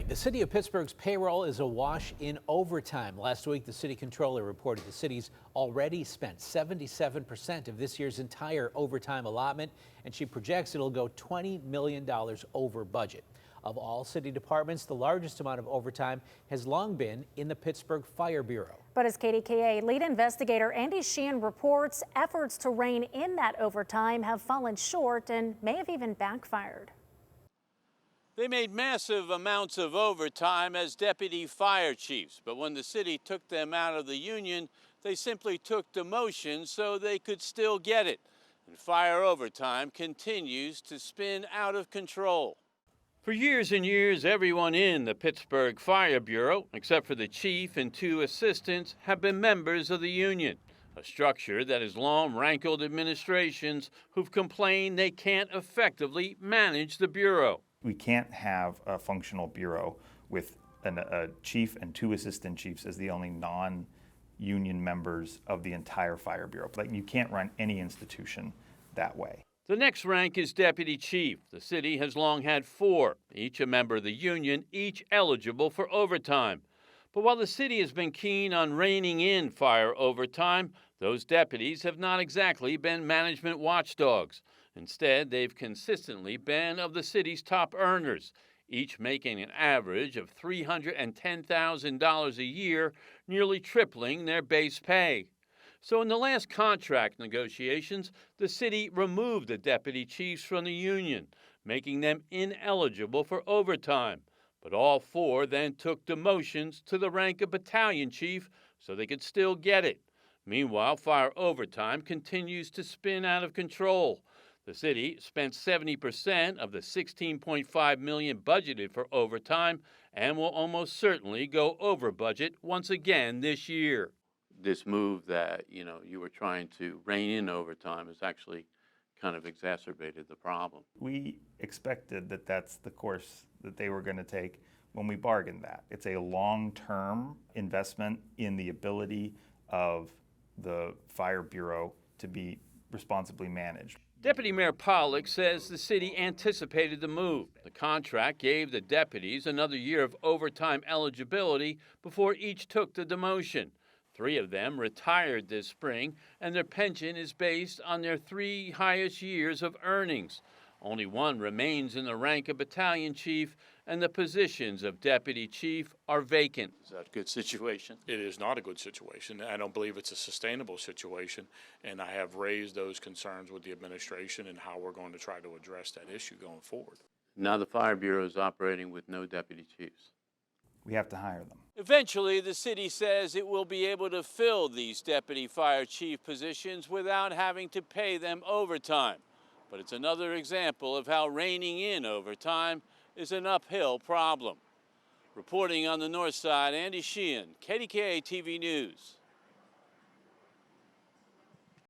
The city of Pittsburgh's payroll is awash in overtime. Last week, the city controller reported the city's already spent 77% of this year's entire overtime allotment, and she projects it'll go $20 million over budget. Of all city departments, the largest amount of overtime has long been in the Pittsburgh Fire Bureau. But as KDKA lead investigator Andy Sheehan reports, efforts to rein in that overtime have fallen short and may have even backfired. They made massive amounts of overtime as deputy fire chiefs, but when the city took them out of the union, they simply took demotion so they could still get it. And fire overtime continues to spin out of control. For years and years, everyone in the Pittsburgh Fire Bureau, except for the chief and 2 assistants, have been members of the union, a structure that has long rankled administrations who've complained they can't effectively manage the bureau. We can't have a functional bureau with a chief and 2 assistant chiefs as the only non-union members of the entire fire bureau. Like, you can't run any institution that way. The next rank is deputy chief. The city has long had 4, each a member of the union, each eligible for overtime. But while the city has been keen on reining in fire overtime, those deputies have not exactly been management watchdogs. Instead, they've consistently been of the city's top earners, each making an average of $310,000 a year, nearly tripling their base pay. So in the last contract negotiations, the city removed the deputy chiefs from the union, making them ineligible for overtime. But all 4 then took demotions to the rank of battalion chief so they could still get it. Meanwhile, fire overtime continues to spin out of control. The city spent 70% of the $16.5 million budgeted for overtime and will almost certainly go over budget once again this year. This move that, you were trying to rein in overtime has actually kind of exacerbated the problem. We expected that that's the course that they were going to take when we bargained that. It's a long-term investment in the ability of the Fire Bureau to be responsibly managed. Deputy Mayor Pollock says the city anticipated the move. The contract gave the deputies another year of overtime eligibility before each took the demotion. 3 of them retired this spring, and their pension is based on their 3 highest years of earnings. Only 1 remains in the rank of battalion chief, and the positions of deputy chief are vacant. Is that a good situation? It is not a good situation. I don't believe it's a sustainable situation, and I have raised those concerns with the administration and how we're going to try to address that issue going forward. Now the Fire Bureau is operating with no deputy chiefs. We have to hire them. Eventually, the city says it will be able to fill these deputy fire chief positions without having to pay them overtime. But it's another example of how reining in overtime is an uphill problem. Reporting on the north side, Andy Sheehan, KDKA-TV News.